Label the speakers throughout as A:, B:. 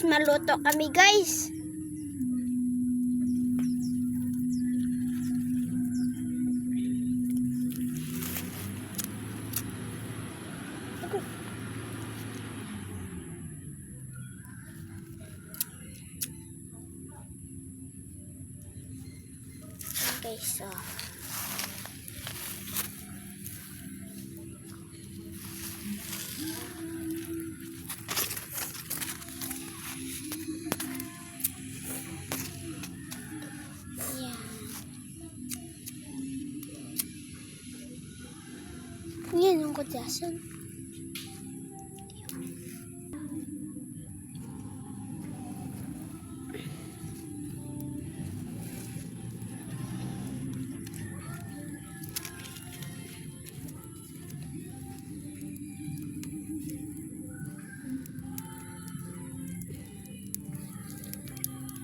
A: guys, maluto kami guys. Okay, so yan ang kutyasan.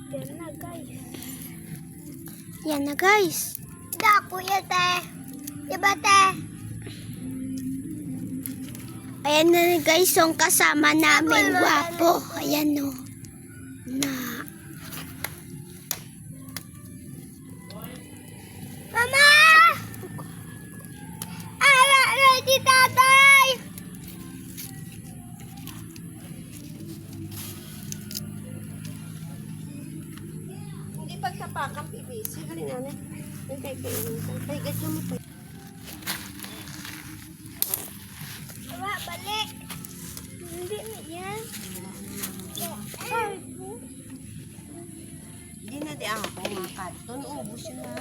A: Yan na guys. Yan na guys. Dako ya te. Diba te? Ayan na guys, yung kasama namin, gwapo. Ayan o. Na. Mama! Ala na si tatay! Hindi pagtapakan, PVC. Halin na. Yung kay gadyo mo pa. Balik. Hindi na yan.
B: Hindi na di ako makat. Doon ubos yun na.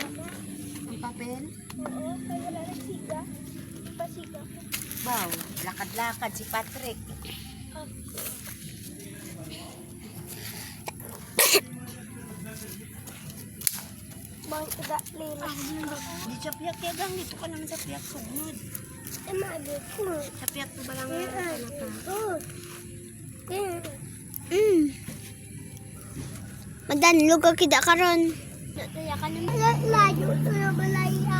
B: Ang papel.
A: Oo, kaya wala na siga. Pasiga.
B: Wow, lakad-lakad si Patrick.
A: Bang uda lima.
B: Di sa piyak ya gang. Dito ka naman sa piyak sugod.
A: Emagit mo.
B: Sa piyak ko ba lang
A: Madan lugar kita karon. Nataya ka naman. Layo ito na balaya.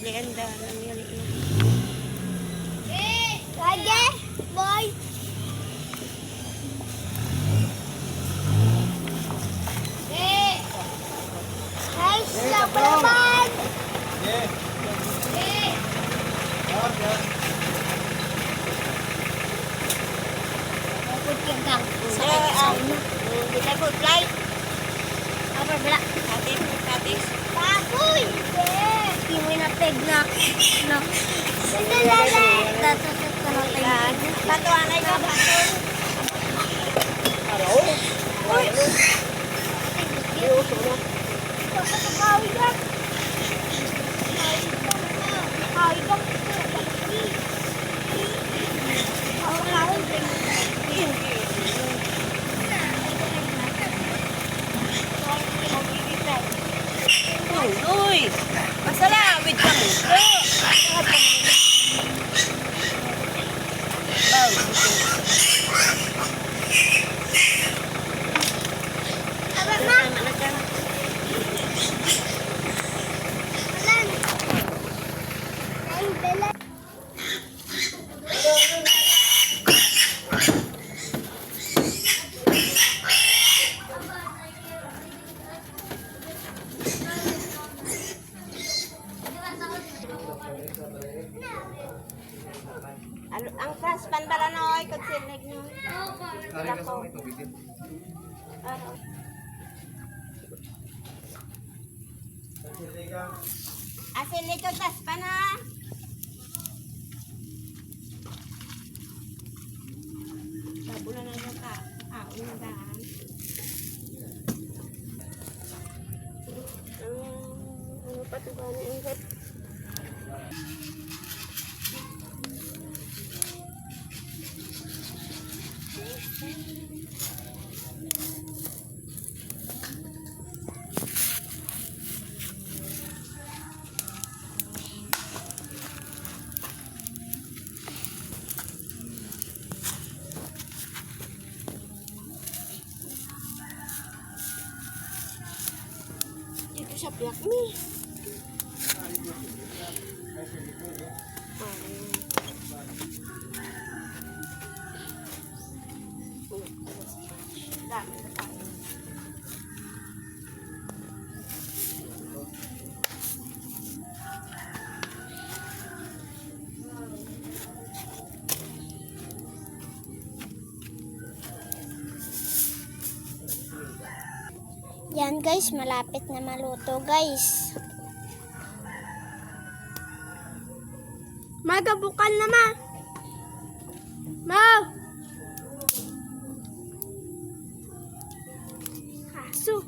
B: Leanda lang yan.
A: Lagi, boy. Hey, siapa naman?
B: Kita good flight.
A: Apa bela?
B: Katis.
A: Baboy! Hindi mo na peg na. No.
B: Batuan ay ka baton. Hello.
A: Uy! Kapatagawi yan. Ay,
B: Uy, masalawid ka mo. Ang transpan bala na oy kag sinig no. Asin nito taspan ha. Sabula na yung kaon na daan. Ano patukan yung hip. Dito sa black me. Dami na tayo.
A: Yan guys, malapit na maluto guys. Magabukal na ma. Ma. Kaso.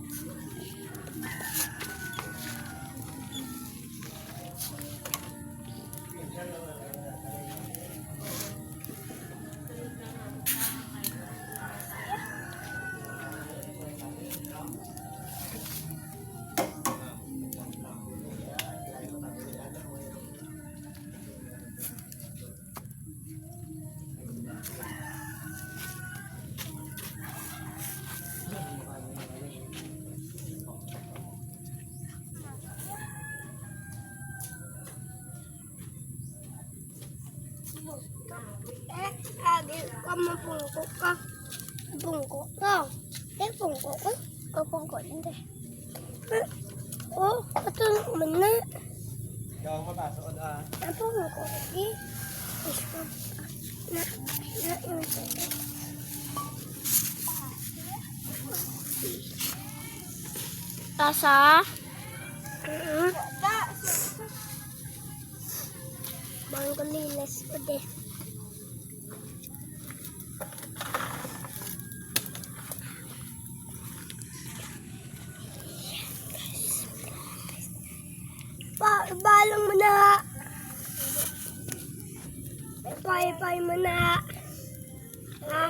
A: Agi ka mapungko ka. Pungko ka. Pungko ko. O pungko hindi. Oh, ito naman na.
C: Ikaw mapasok na.
A: Pungko lagi. Isko. Na. Tasa. Bangkalinas ko deh. Balong mo na. Pay mo na. Ha?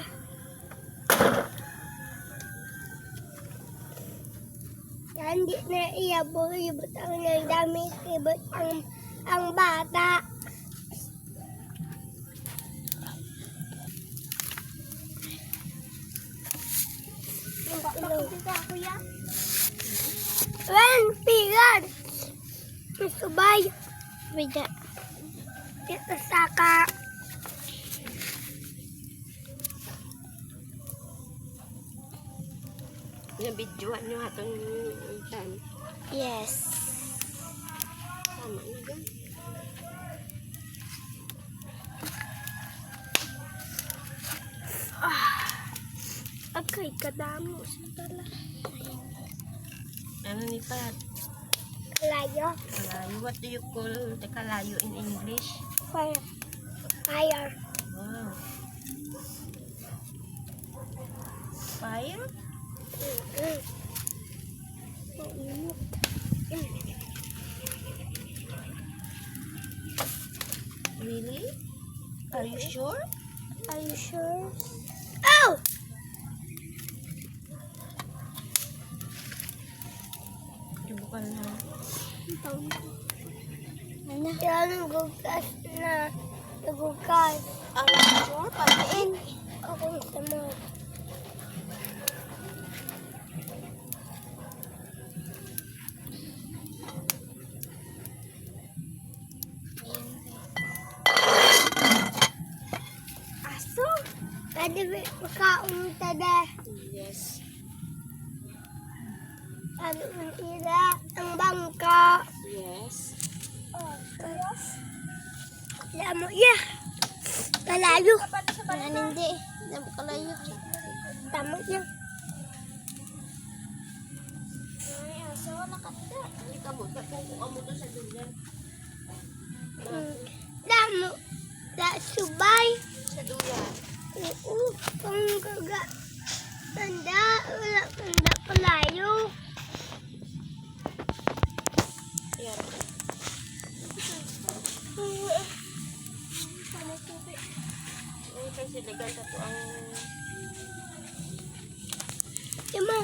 A: Hindi na iabot ang damit, ibot ang bata. Wen, pigan. Subay. Bida. Kita saka.
B: Nabidyoan nyo hatong tan.
A: Yes.
B: Tama na dyan.
A: Agay kadamo sa tala.
B: Ano ni Pat?
A: Kalayo.
B: Kalayo. What do you call the kalayo in English?
A: Fire. Fire.
B: Wow. Fire? Really? Are you sure?
A: Are you sure? Oh!
B: Bukal na.
A: Ano? Yan ang gugas na. Nagugas.
B: Are you sure? Pagkain.
A: Ako sa mo. Aso? Pwede makaon tada.
B: Yes.
A: Ano ila ang bangka.
B: Yes.
A: Alam mo, yeah. Kalayo. Hindi. Alam kalayo. Tama niya.
B: Ay, asa wala ka ta. Hindi ka mo. Kung mo to sa dulan.
A: Alam mo. Subay.
B: Sa dulan.
A: Oo. Kung kaga. Tanda. Wala tanda kalayo.
B: Yan. Ano kasi dagan to ang
A: Ima.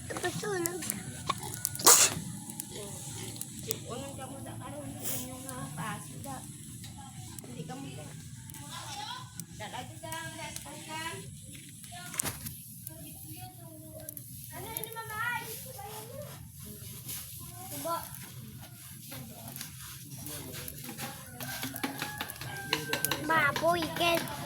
A: Tapasunog.
B: Unang ka mo da karon yung paso da. Hindi ka mo da. Dalagi ka lang guys, kan. Ano ni mama? Diba?
A: Baboy, Ken.